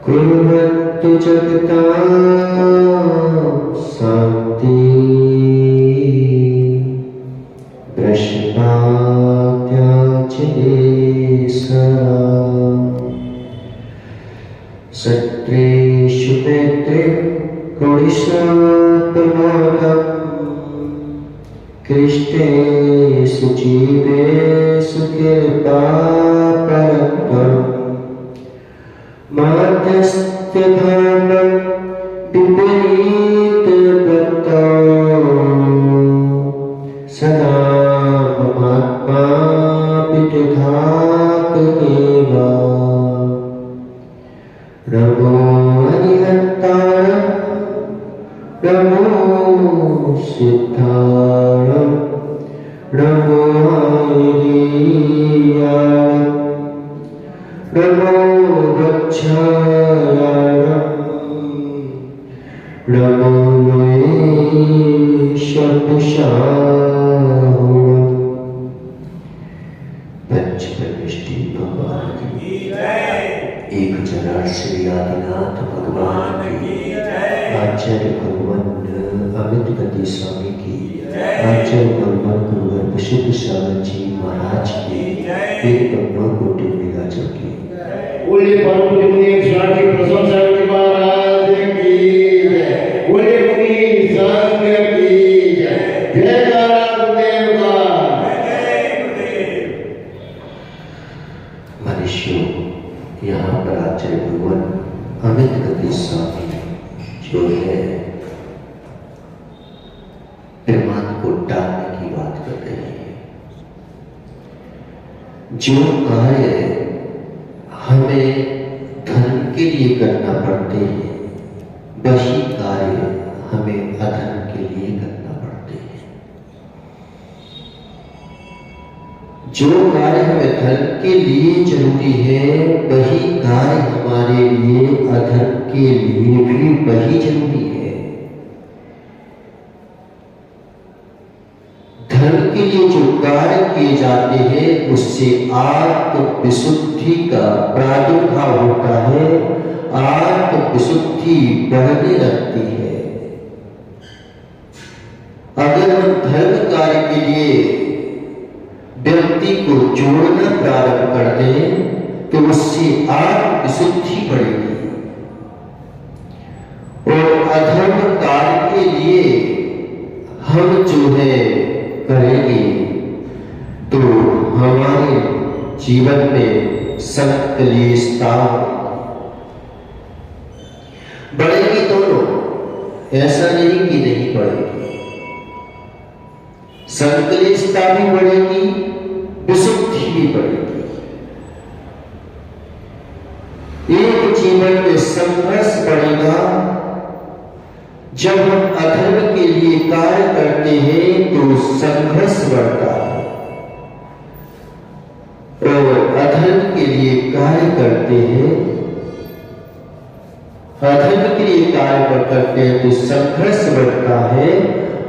कुर्वन्तु जगतां शान्ति सत्रेषु मैत्रीं गुणिशात्मनां कृष्णेषु जीवेषु कृपापरत्वम् माध्यस्थभावं विपरीतवृत्तौ सदा ममात्मा विदधातुमेव नमो हरिहन्ताय नमो सिद्धाय नमो हरियाय नमो गच्छाय नमो शब्दशाय पंचपरमेष्टि भगवान की जय। 1008 श्री आदिनाथ भगवान की जय। आचार्य भगवान अमित गति स्वामी की जय। आचार्य भगवान गुरुवर प्रसिद्ध सागर जी महाराज की जय। एक करोड़ कोटि विराजों की बोले परम मुनि स्वामी प्रशंसा की महाराज की जय। बोले मुनि संघ की जय। जय गुरुदेव का जय गुरुदेव। मनुष्यों, यहाँ पर आचार्य भगवान अमित गति स्वामी जो है प्रमाद को टालने की बात कर रहे हैं। जो कार्य हमें धन के लिए करना पड़ते हैं वही कार्य हमें अधन के लिए करना पड़ते हैं। जो कार्य हमें धन के लिए जरूरी है वही कार्य हमारे लिए अधन के लिए भी वही जरूरी है। धन के लिए जो कार्य किए जाते हैं उससे आत्म विशुद्धि का प्रादुर्भाव होता है, आत्म विशुद्धि बढ़ने लगती है। अगर हम धर्म कार्य के लिए व्यक्ति को जोड़ना प्रारंभ कर दें तो उससे आत्म विशुद्धि बढ़ेगी और अधर्म कार्य के लिए हम जो है करेंगे तो हमारे जीवन में संकलेशता बढ़ेगी। दोनों, ऐसा नहीं कि नहीं बढ़ेगी। संकलेशता भी बढ़ेगी, विशुद्धि भी बढ़ेगी। एक जीवन में संघर्ष बढ़ेगा। जब हम अधर्म के लिए कार्य करते हैं तो संघर्ष बढ़ता है और अधर्म के लिए कार्य करते हैं, अधर्म के लिए कार्य करते हैं तो संघर्ष बढ़ता है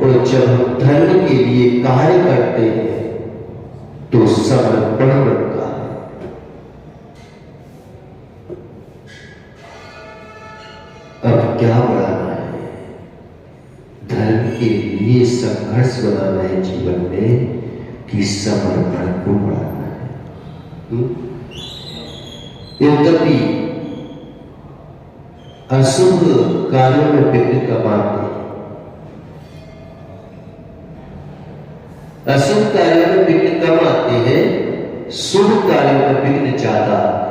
और जब हम धर्म के लिए कार्य करते हैं तो समर्पण बढ़ता है। अब क्या बढ़ाना है? धर्म के लिए संघर्ष बनाना है जीवन में कि समर्पण को बढ़ाना है। यद्यपि अशुभ कार्यों में विघ्न कम आते हैं, अशुभ कार्यों में विघ्न कम आते हैं, शुभ कार्यों में विघ्न ज्यादा आते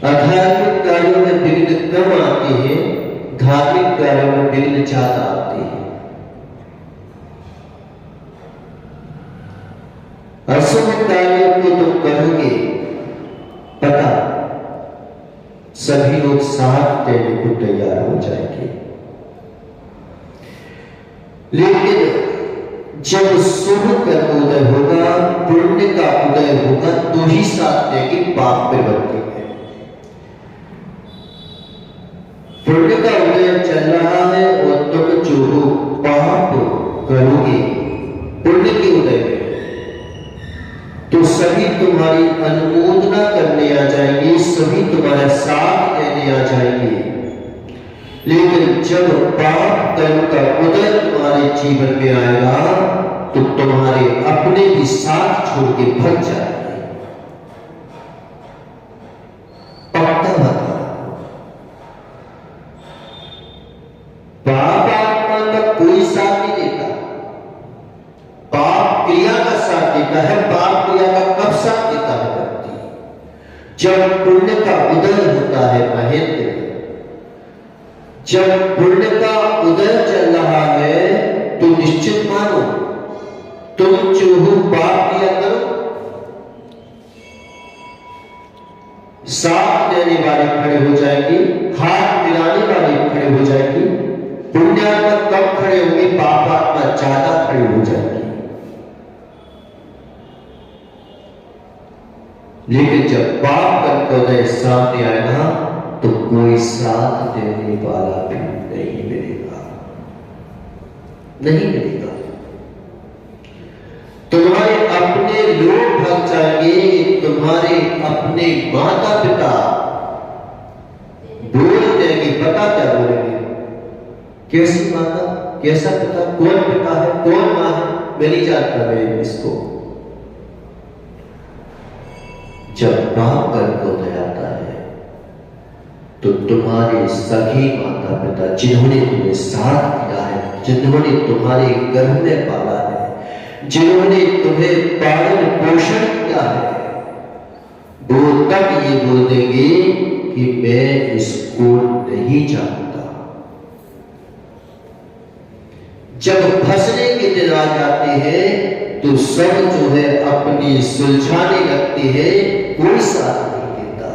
हैं। आध्यात्मिक कार्यों में विघ्न कम आते हैं, धार्मिक कार्यों में विघ्न ज्यादा आते हैं। अशुभ कार्यों को तुम करोगे, पता सभी लोग साथ देने को तैयार हो जाएंगे, लेकिन जब शुभ कर्म उदय होगा, पुण्य का उदय होगा तो ही साथ देंगे। पाप प्रवृत्ति है, पुण्य का उदय अनुमोदना करने आ जाएंगे, सभी तुम्हारा साथ देने आ जाएंगे। लेकिन जब पाप कर्म का उदय तुम्हारे जीवन में आएगा तो तुम्हारे अपने भी साथ छोड़ के भग जाएंगे। पक्का बता, पाप आत्मा का कोई साथ नहीं देता, पाप क्रिया का साथ देता है। पाप क्रिया का कब साथ देता है व्यक्ति? जब पुण्य का उदय होता है महेंद्र, जब पुण्य का उदय चल रहा है तो निश्चित मानो तुम जो हो पाप किया करो, साथ देने वाले खड़े हो जाएंगे, हाथ मिलाने वाले खड़े हो जाएंगे। पुण्यात्मा कम खड़े होंगे, पापात्मा ज्यादा खड़े हो जाएंगे। लेकिन जब पाप का उदय सामने आएगा तो कोई साथ देने वाला भी नहीं मिलेगा, नहीं मिलेगा। तुम्हारे अपने लोग भग जाएंगे, तुम्हारे अपने माता पिता बोल देंगे। पता क्या बोलेंगे? कैसी माता, कैसा पिता, कौन पिता है, कौन मां है, मैं नहीं जानता मैं इसको। जब पाप कर्म उदय आता है तो तुम्हारे सभी माता पिता जिन्होंने तुम्हें साथ दिया है, जिन्होंने तुम्हारे गर्भ में पाला है, जिन्होंने तुम्हें पालन पोषण किया है, वो तक ये बोल देंगे कि मैं इसको नहीं जानता। जब फंसने के दिन आ जाते हैं तो सब जो है अपनी सुलझाने लगते हैं, कोई साथ नहीं देता।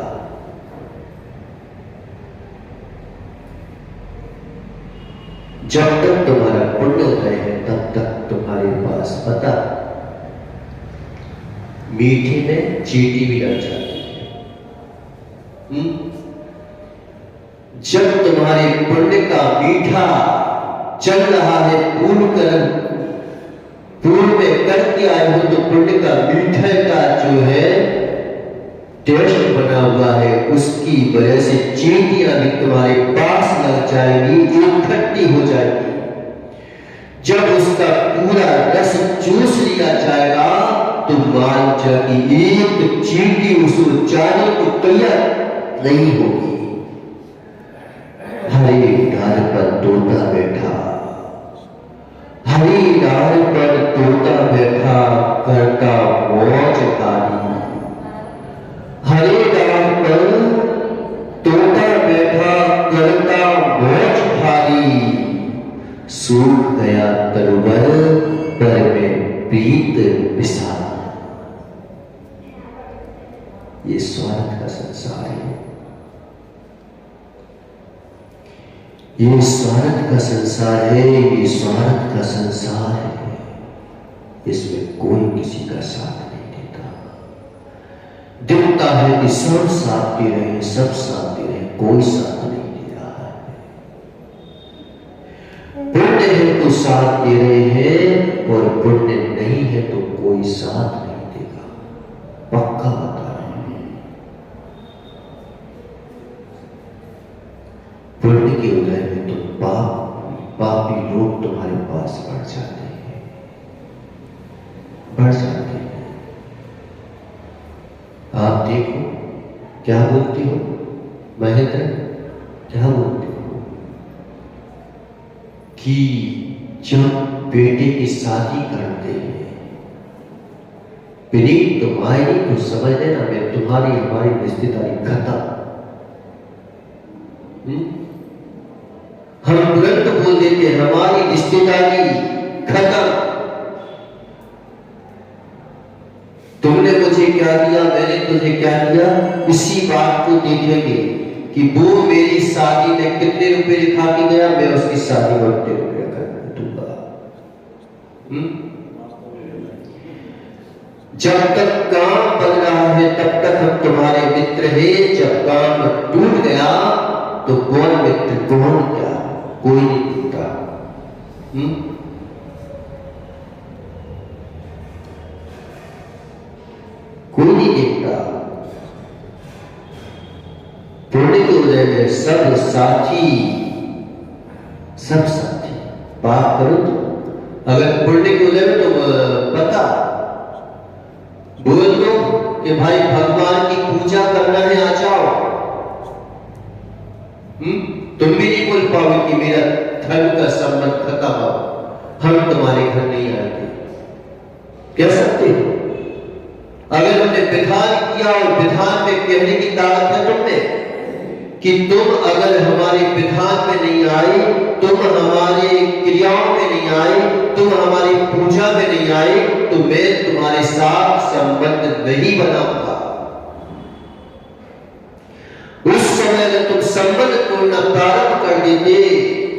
जब तक तुम्हारा पुण्य उदय है तब तक तुम्हारे पास पता मीठे में चींटी भी लग जाती है। जब तुम्हारे पुण्य का मीठा चल रहा है, पूर्व में करके आए हो, तो पुण्य का मीठे का जो है टेस्ट बना हुआ है, उसकी वजह से चींटियां भी तुम्हारे पास लग जाएंगी, इकट्ठी हो जाएगी। जब उसका पूरा रस चूस लिया जाएगा तो मान जाएगी एक चींटी उसको जाने को तैयार नहीं होगी। हरे डाल पर तोता बैठा, हरी डाल पर तोता बैठा करता मौज कारी। हरे डाल पर तोता बैठा करता मौज भारी। सूख गया तरुवर पर में प्रीत विशाल। ये स्वार्थ का संसार है, ये स्वार्थ का संसार है, ये स्वार्थ का संसार है। इसमें कोई किसी का साथ नहीं देता। दिखता है कि सब साथ दे रहे हैं, सब साथ दे रहे हैं, कोई साथ नहीं दे रहा है। पुण्य है तो साथ दे रहे हैं, और पुण्य नहीं है तो कोई साथ नहीं देगा। पक्का बता रहे हैं। पुण्य के उदय में तो पापी लोग तुम्हारे पास बढ़ जाते हैं, बढ़ जाते हैं। आप देखो क्या बोलते हो महेंद्र, क्या बोलते हो कि जब बेटे की शादी करते हैं, विनीत तुम आए नहीं तो समझ लेना मैं तुम्हारी हमारी रिश्तेदारी खत्म। हम तुरंत बोल देते हैं हमारी रिश्तेदारी खत्म। तुमने मुझे क्या दिया, मैंने तुझे क्या दिया, इसी बात को देखेंगे कि वो मेरी शादी में कितने रुपए लिखा के गया, मैं उसकी शादी में उतने रुपये कर दूंगा। जब तक काम बन रहा है तब तक हम तुम्हारे मित्र हैं, जब काम टूट गया तो कौन मित्र कौन क्या, कोई नहीं टूटा। कोई नहीं देखता। सब साथी पाप करो तो अगर पुण्य को ले तो पता बोल दो कि भाई भगवान की पूजा करना है, आ जाओ। तुम भी नहीं बोल पाओगे कि मेरा धर्म का संबंध खत्म हो, हम तुम्हारे घर नहीं आएंगे, कह सकते हो। अगर हमने विधान किया और विधान में कहने की ताकत है तुमने कि तुम अगर हमारे विधान में नहीं आए, तुम हमारे क्रियाओं में नहीं आए, तुम हमारी पूजा में नहीं आए, तो मैं तुम्हारे साथ संबंध नहीं बनाऊंगा। उस समय अगर तुम संबंध तोड़ना प्रारंभ कर देते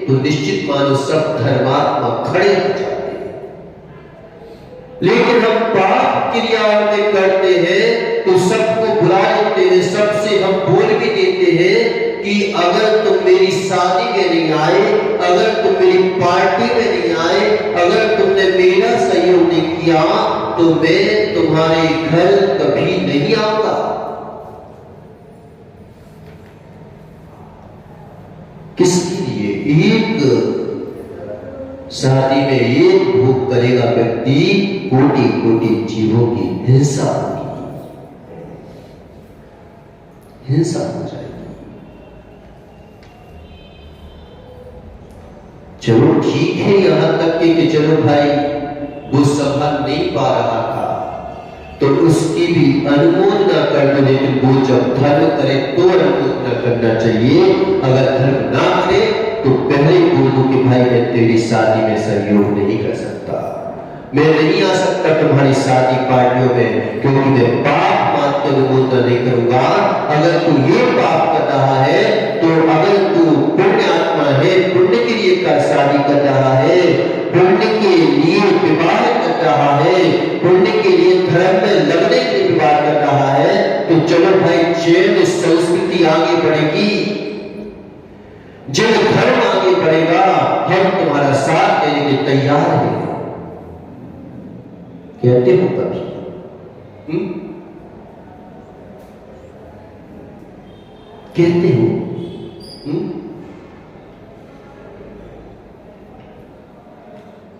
तो निश्चित मानो सब धर्मात्मा खड़े हो जाते। लेकिन हम पाप क्रियाओं में करते हैं तो सबको बुला लेते हैं, सबसे हम बोल भी देते हैं कि अगर तुम मेरी शादी में नहीं आए, अगर तुम मेरी पार्टी में नहीं आए, अगर तुमने मेरा सहयोग नहीं किया तो मैं तुम्हारे घर कभी नहीं आऊंगा। किसके लिए? एक शादी में एक भोग करेगा व्यक्ति, कोटि कोटि जीवों की हिंसा होगी, हिंसा हो जाएगी। चलो ठीक है, यहां तक कि चलो भाई वो संभल नहीं पा रहा था तो उसकी भी अनुमोदना कर दो, लेकिन वो जब धर्म करे तो अनुमोदना करना चाहिए। अगर धर्म ना करे तो पहले बोल दो कि भाई मैं तेरी शादी में सहयोग नहीं कर सकता, मैं नहीं आ सकता तुम्हारी शादी पार्टियों में, क्योंकि मैं पाप मानते अनुमोदना नहीं करूंगा। अगर तू ये पाप कर रहा है तो अगर तू पुण्य आत्मा है, पुण्य के लिए कर शादी कर रहा है, पुण्य के लिए विवाह कर रहा है, पुण्य के लिए धर्म में लगने के लिए विवाह कर रहा है, तो चलो भाई जैन संस्कृति आगे बढ़ेगी, जैन धर्म आगे बढ़ेगा, हम तुम्हारा साथ देने के तैयार हैं। कहते हो कभी? कहते हो?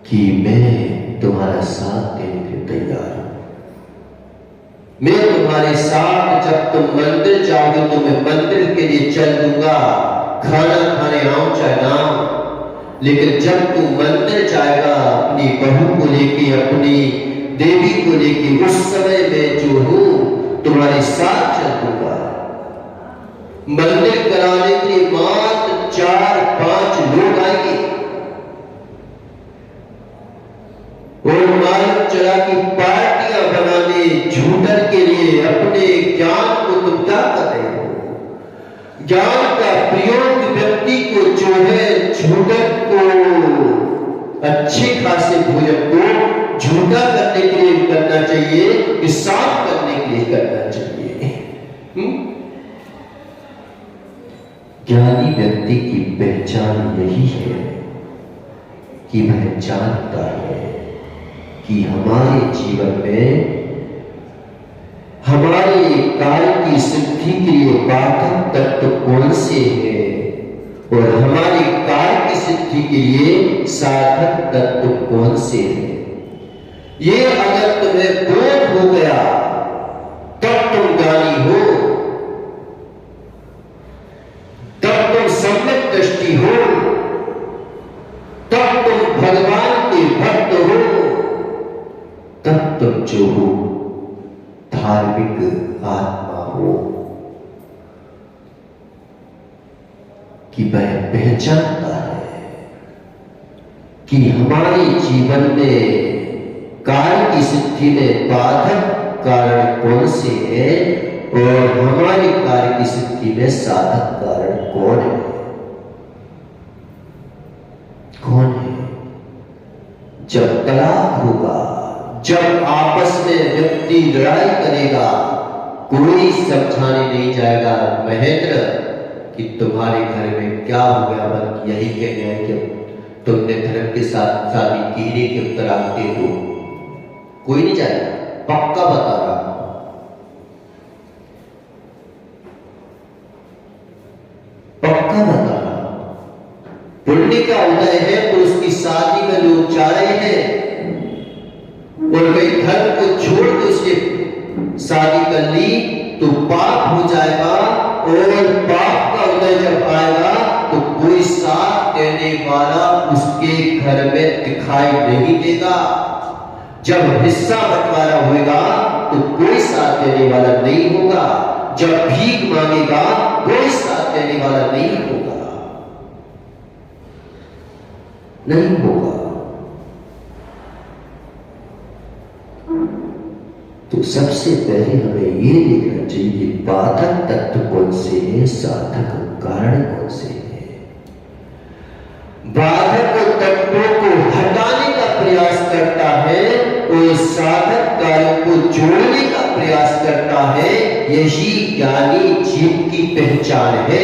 कि मैं तुम्हारा साथ देने के तैयार हूं, मैं तुम्हारे साथ, जब तुम मंदिर जाओगे तो मैं मंदिर के लिए चल दूंगा, खाना खाने आऊं चाहे ना आऊं, लेकिन जब तू मंदिर जाएगा अपनी बहू को लेके, अपनी देवी को लेके, उस समय मैं जो हूं तुम्हारे साथ चल दूंगा। मंदिर कराने के लिए मात्र 4-5 लोग आएंगे और मालूम चला कि पार्टियां बनाने झूठन के लिए अपने ज्ञान को तुम क्या कर रहे हो? ज्ञान का प्रयोग व्यक्ति को जो है झूठन को, अच्छे खासे भोजन को झूठा करने के लिए करना चाहिए कि साफ करने के लिए करना चाहिए। ज्ञानी व्यक्ति की पहचान यही है कि वह जानता है कि हमारे जीवन में हमारे कार्य की सिद्धि के लिए बाधक तत्व कौन से हैं और हमारे कार्य की सिद्धि के लिए साधक तत्व कौन से हैं। ये अगर तुम्हें बोध हो गया तब तुम ज्ञानी हो, तब तुम सम्यक दृष्टि हो, तब तुम भगवान के भक्त हो, तब तुम जो हो धार्मिक आत्मा हो। कि वह पहचानता है कि हमारे जीवन में कार्य की सिद्धि में बाधक कारण कौन से हैं और हमारे कार्य की सिद्धि में साधक कारण कौन है। कौन है? जब तलाक होगा, जब आपस में व्यक्ति लड़ाई करेगा, कोई समझाने नहीं जाएगा महेंद्र कि तुम्हारे घर में क्या हो गया, बस यही कहना है कि तुमने धर्म के साथ शादी की नहीं कि उत्तराख दे दो, कोई नहीं जाएगा, पक्का बता रहा हूं। पुण्य का उदय है तो उसकी शादी में लोग जा रहे हैं, और कई धर्म को छोड़ के उसने शादी कर ली तो पाप हो जाएगा, और पाप का उदय जब आएगा तो कोई साथ देने वाला उसके घर में दिखाई नहीं देगा। जब हिस्सा बंटवारा होगा तो कोई साथ देने वाला नहीं होगा, जब भीख मांगेगा कोई साथ देने वाला नहीं होगा, नहीं होगा। तो सबसे पहले हमें ये देखना चाहिए कि बाधक तत्व कौन से हैं, साधक कारण कौन से हैं। बाधक तत्वों को हटाने का प्रयास करता है और साधक कार्यों को जोड़ने का प्रयास करता है। यही ज्ञानी जीव की पहचान है।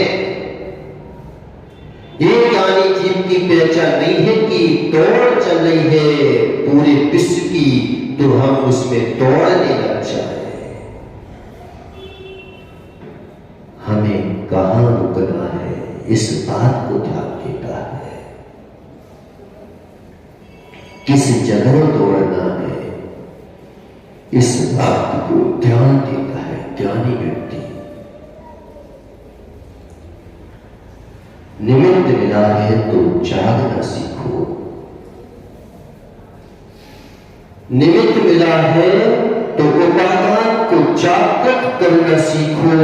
ये ज्ञानी जीव की पहचान नहीं है कि दौड़ चल रही है पूरे विश्व की तो हम उसमें दौड़ने लग जाए। हमें कहां रुकना है इस बात को ध्यान देता है, किस जगह दौड़ना है इस बात को ध्यान देता है ज्ञानी व्यक्ति। निमित्त मिला है तो जागना सीखो, निमित्त मिला है तो उपादान को जागृत करना सीखो,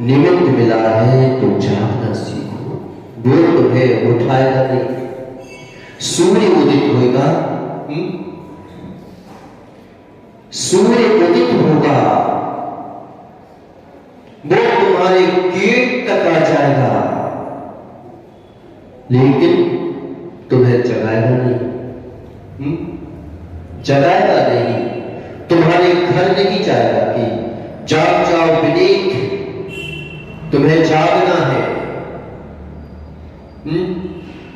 निमित्त मिला है तो जागना सीखो। बोल तुम्हें उठाएगा नहीं, सूर्य उदित होगा, सूर्य उदित होगा, वो तुम्हारे गेट तक आ जाएगा, लेकिन तुम्हें जगाएगा नहीं, जगाएगा नहीं, तुम्हारे घर नहीं जाएगा कि जाग जाओ विनीत, तुम्हें जागना है।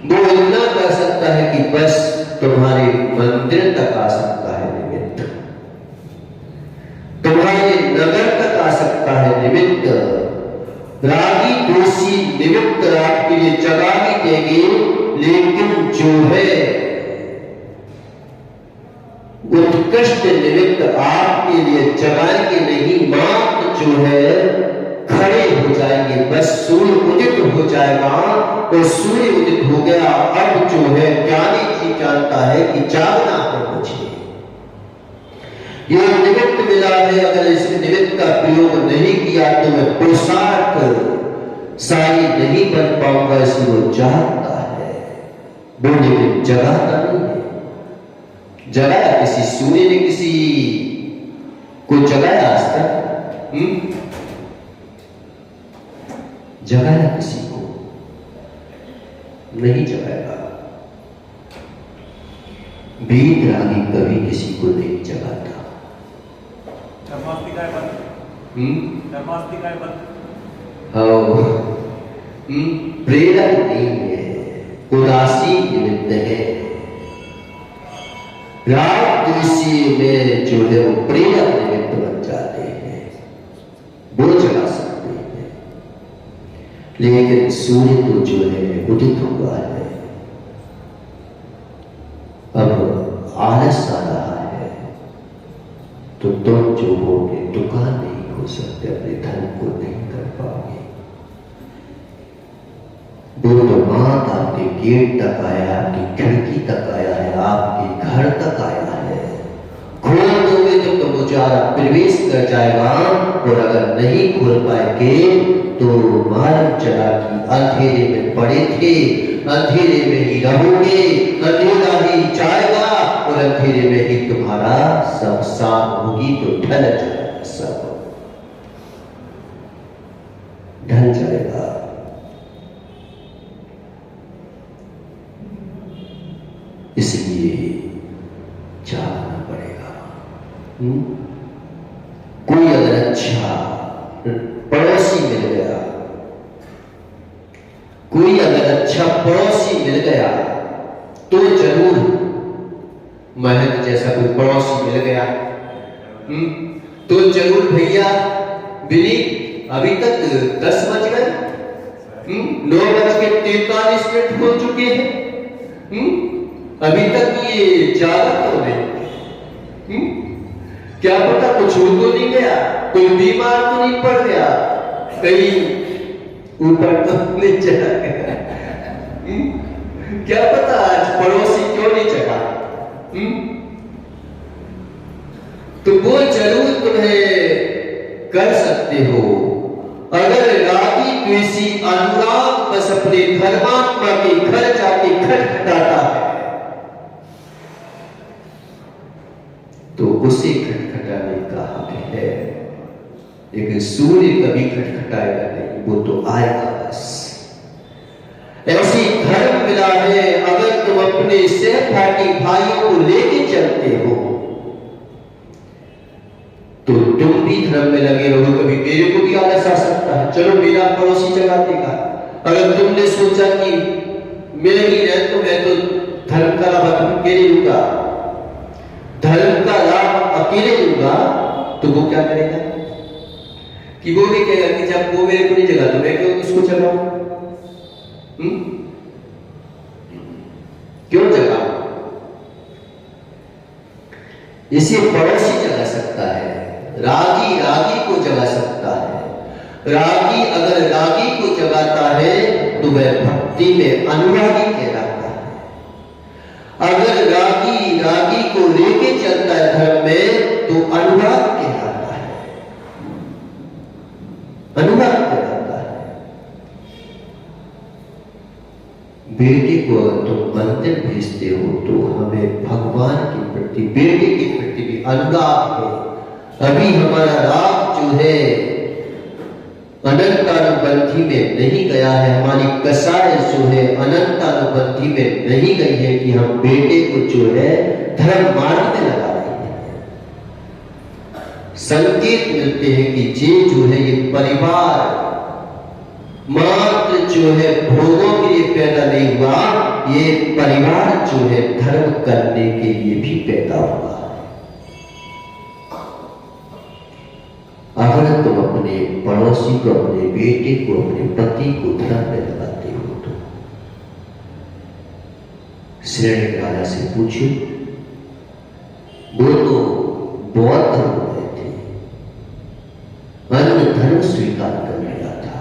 वो इतना कर सकता है कि बस तुम्हारे मंदिर तक आ सकता है निमित्त, तुम्हारे नगर तक आ सकता है निमित्त। रागी दोषी निमित्त आपके लिए जगा भी देंगे, लेकिन जो है उत्कृष्ट निमित्त आपके लिए जगाएंगे नहीं, मात्र जो है खड़े हो जाएंगे। बस सूर्य उदित हो जाएगा और सूर्य उदित हो गया, अब जो है ज्ञानी जी जानता है कि जागना है मुझे। ये निमित्त मिला है, अगर इस निमित्त का प्रयोग नहीं किया तो मैं पोशाक सारी नहीं बन पाऊंगा, इसलिए वो जागता है। वो लेकिन जगाता नहीं है। जगाया किसी सूर्य ने किसी को जगाया आज तक? जगाया किसी को नहीं जगाएगा। वीतरागी कभी किसी को नहीं जगाता। प्रेरक नहीं है, उदासी निमित्त है। राग दोषी में जो है वो प्रेरक निमित्त बन जाते हैं, वो जगा सकते हैं। लेकिन सूर्य तो जो है उदित हुआ है, अब आलस आ रहा है, तो तुम जो हो दुकान नहीं हो सकते, अपने धन को नहीं कर पाओगे। बुद्धमात आपके गेट तक आया, आपकी खिड़की तक आया है, आपके घर तक आया है। खोल दोगे तो तुम उजाला प्रवेश कर जाएगा, और अगर नहीं खोल पाएंगे तो मालूम चला कि अंधेरे में पड़े थे, अंधेरे में ही रहोगे, अंधेरा ही जाएगा और अंधेरे में ही तुम्हारा सब शाम होगी तो ढल जाएगा, सब ढल जाएगा। इसलिए जागना पड़ेगा। कोई अगर अच्छा पड़ोसी मिल गया, कोई अगर अच्छा पड़ोसी मिल गया तो जरूर, महंत जैसा कोई पड़ोसी मिल गया तो जरूर भैया बिली अभी तक 10 बज गए, 9:43 हो चुके हैं। अभी तक ये जागा क्यों नहीं? क्या पता कुछ हो तो नहीं गया, कोई बीमार तो नहीं पड़ गया, कहीं ऊपर तो नहीं चला गया। क्या पता आज पड़ोसी क्यों नहीं चला। तो वो जरूर तुम्हें कर सकते हो। अगर रागी द्वेषी अनुराग बस अपने धर्मात्मा के घर जाके खटखटाता है तो उसे खटखटाने का हक है, लेकिन सूर्य कभी खटखटाएगा नहीं, वो तो आएगा बस। ऐसी धर्म मिला है, अगर तुम अपने सहपाठी भाइयों को लेके चलते हो तो तुम भी धर्म में लगे रहो। कभी मेरे को भी आलस आ सकता है, चलो मेरा पड़ोसी जगा देगा। अगर तुमने सोचा कि मेरे ही रह तो मैं तो धर्म का लाभ अकेले लूंगा, धर्म का लाभ अकेले लूंगा, तो वो क्या करेगा कि वो भी कहेगा कि जब वो मेरे को नहीं जगा तो मैं क्यों उसको जगाऊं? क्यों जगा? इसे पड़ोसी जगा सकता है, रागी रागी को जगा सकता है। रागी अगर रागी को जगाता है तो वह भक्ति में अनुरागी कहलाता है। अगर रागी रागी को लेके चलता है धर्म में तो अनुराग कहलाता है, अनुराग कहलाता है। बेटे को अगर तुम मंदिर भेजते हो तो हमें भगवान के प्रति, बेटे के प्रति भी अनुराग है। अभी हमारा राग जो है अनंतानुबंधी में नहीं गया है, हमारी कसाय जो है अनंतानुबंधी में नहीं गई है कि हम बेटे को जो है धर्म मार्ग में लगा रहे हैं। संकेत मिलते हैं कि ये जो है ये परिवार मात्र जो है भोगों के लिए पैदा नहीं हुआ, ये परिवार जो है धर्म करने के लिए भी पैदा हुआ। अगर तुम अपने पड़ोसी को, अपने बेटे को, अपने पति को धर्म में लगाते हो तो श्रेणी राजा से पूछो, वो तो बौद्ध धर्म में थे, अन्य धर्म स्वीकार कर लिया था,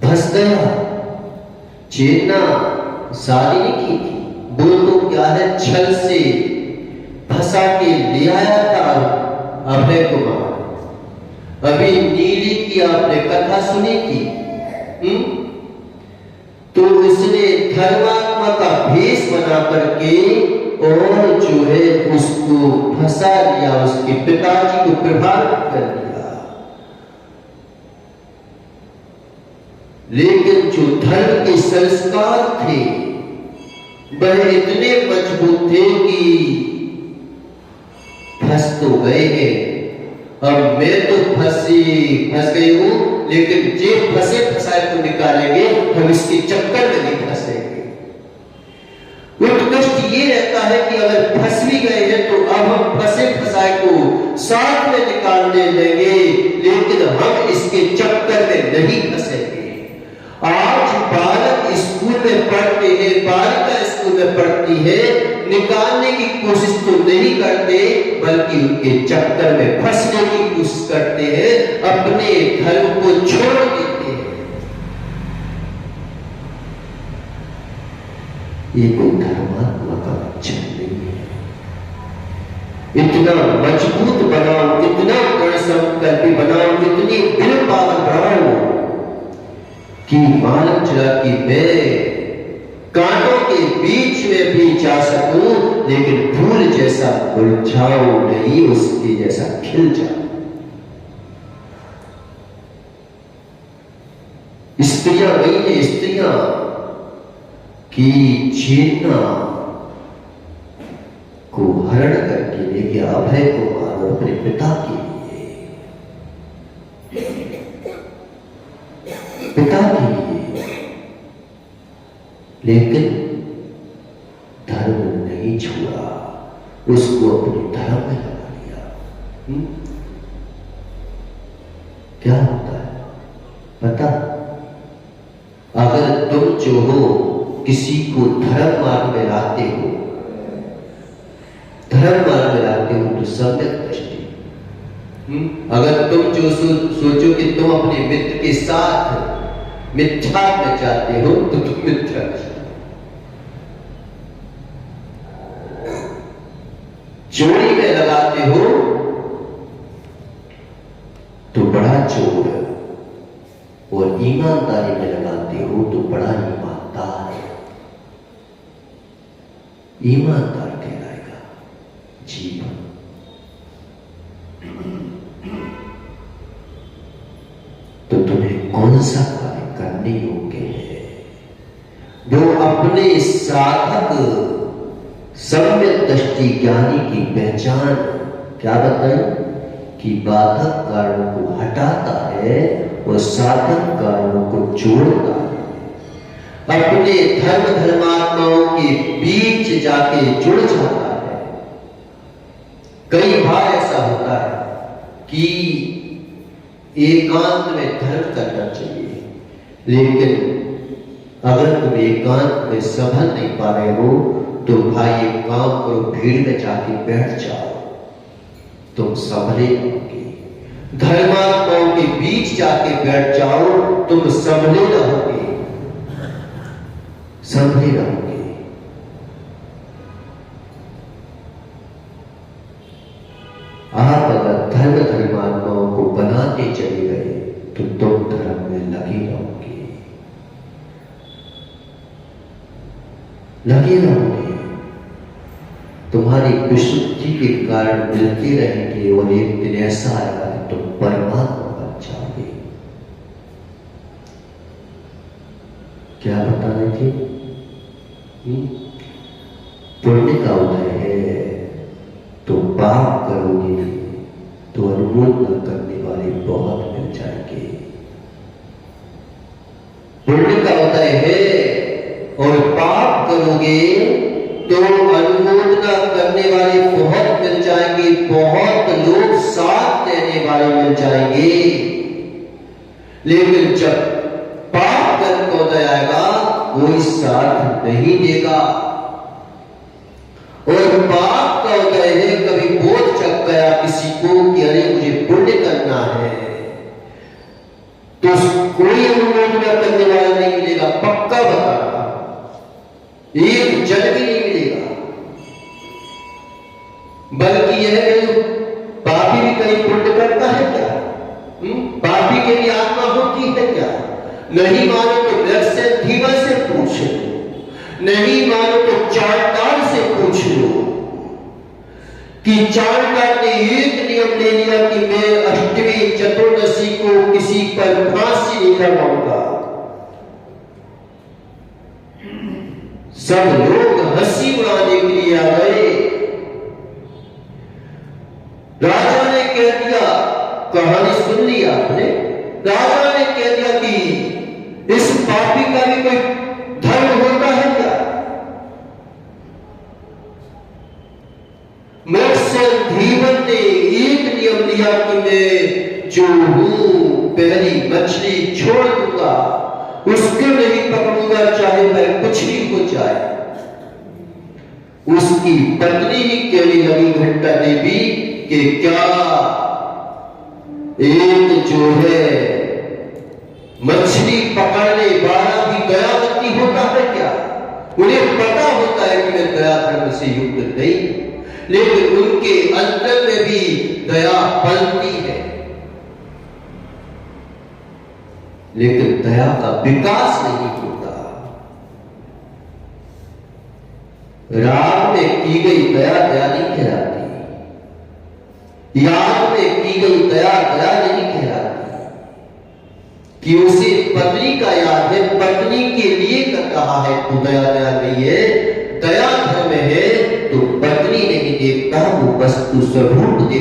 फंस गया, चेतना शादी नहीं की थी, वो तो क्या है छल से फंसा के ले आया था अभय कुमार। अभी नीली की आपने कथा सुनी थी, तो इसने धर्मात्मा का भेष बना करके और जो है उसको फंसा लिया, उसके पिताजी को प्रभावित कर दिया। लेकिन जो धर्म के संस्कार थे वह इतने मजबूत थे कि फंस तो गए हैं, अब मैं तो फंस गई हूं, लेकिन जे फंसे फंसाए को निकालेंगे, हम इसके चक्कर में नहीं फंसेंगे। उत्कृष्ट ये रहता है कि अगर फंस भी गए हैं तो अब हम फंसे फंसाए को साथ में निकालने लेंगे, लेकिन हम इसके चक्कर में नहीं फंसेंगे। आज बालक स्कूल में पढ़ते हैं, बालिका स्कूल में पढ़ती है, निकालने की कोशिश तो नहीं करते बल्कि उनके चक्कर में फंसने की कोशिश करते हैं, अपने धर्म को छोड़ देते हैं। ये कोई धर्मात्मा का लक्षण नहीं है। इतना मजबूत बनाओ, इतना दृढ़ संकल्प बनाओ, इतनी दिल पावन बनाओ कि मालूम चला कि मैं कांटों के बीच में भी जा सकूं, लेकिन फूल जैसा मुरझाऊं नहीं, उसके जैसा खिल जाऊं। स्त्रियां वही है, स्त्रियां की चेतना को हरण करके लेके अभय को मारो अपने पिता के लिए, पिता के लिए, लेकिन धर्म नहीं छोड़ा, उसको अपने धर्म में लगा लिया। क्या होता है? अगर तुम जो हो किसी को धर्म मार्ग में लाते हो, धर्म मार्ग में लाते हो तो सम्यक दृष्टि। अगर तुम जो सोचो कि तुम अपने मित्र के साथ मिथ्या में जाते हो तो तुम मिथ्या दृष्टि। चोरी में लगाते हो तो बड़ा चोर, और ईमानदारी में लगाते हो तो बड़ा ईमानदार, ईमानदार कहलाएगा जीवन। तो तुम्हें कौन सा कार्य करने योग्य है? जो अपने साधक सम्यक दृष्टि ज्ञानी की पहचान क्या बताई कि बाधक कारणों को हटाता है और साधक कारणों को जोड़ता है, अपने धर्म धर्मात्माओं के बीच जाके जुड़ जाता है। कई बार ऐसा होता है कि एकांत में धर्म करना चाहिए, लेकिन अगर तुम एकांत में संभल नहीं पा रहे हो तो भाई एक काम करो, भीड़ में जाके बैठ जाओ, तुम संभले रहोगे। धर्मात्माओं के बीच जाके बैठ जाओ, तुम संभले रहोगे, संभले रहोगे। आप अगर धर्म धर्मात्माओं को बनाते चले गए तो तुम धर्म में लगे रहोगे, लगे रहोगे। तुम्हारी विशुद्धि के कारण मिलते रहेंगे और एक दिन ऐसा आएगा कि तुम परमात्मा बन जाओगे। क्या बता रहे थे? पुण्य का उदय है तो पाप करोगे तो अनुमोदन करने वाले बहुत मिल जाएंगे। पुण्य का उदय है और पाप करोगे तो अनुमोदना करने वाले बहुत मिल जाएंगे, बहुत लोग साथ देने वाले मिल जाएंगे। लेकिन जब पाप कर्म का उदय आएगा कोई साथ नहीं देगा। और पाप का उदय है, कभी बोध जग गया किसी को कि अरे मुझे पुण्य करना है, तो कोई अनुमोदना करने वाला नहीं मिलेगा, पक्का बता रहा, एक जन भी नहीं मिलेगा। बल्कि यह है पापी भी कहीं पुण्य करता है क्या? पापी के लिए आत्मा होती है क्या? नहीं मानो तो वृक्ष से धीमा से पूछ लो, नहीं मानो तो चांडाल से पूछ लो कि चांडाल ने एक नियम ले लिया कि मैं अष्टमी चतुर्दशी को किसी पर फांसी नहीं करवाऊंगा। सब लोग हंसी उड़ाने के लिए आ गए। राजा ने कह दिया, कहानी सुन ली आपने, राजा ने कह दिया कि इस पापी का भी कोई धर्म होता है क्या? धीवन ने एक नियम लिया कि मैं जो हूं पहली मछली छोड़ दूंगा, उसको नहीं पकड़ूंगा चाहे मैं कुछ भी हो जाए। उसकी पत्नी ही कहने लगी घंटा देवी कि क्या एक जो है मछली पकड़ने वाला भी दयावती होता है क्या? उन्हें पता होता है कि मैं दया धर्म से युक्त नहीं, लेकिन उनके अंतर में भी दया पलती है, लेकिन दया का विकास नहीं होता। राग में की गई दया दया नहीं कहलाती, याद में की गई दया दया नहीं कहलाती, कि उसे पत्नी का याद है, पत्नी के लिए कर रहा है तो दया दया नहीं है। दया धर्म है तो पत्नी नहीं देखता, वो वस्तु स्वरूप देखता।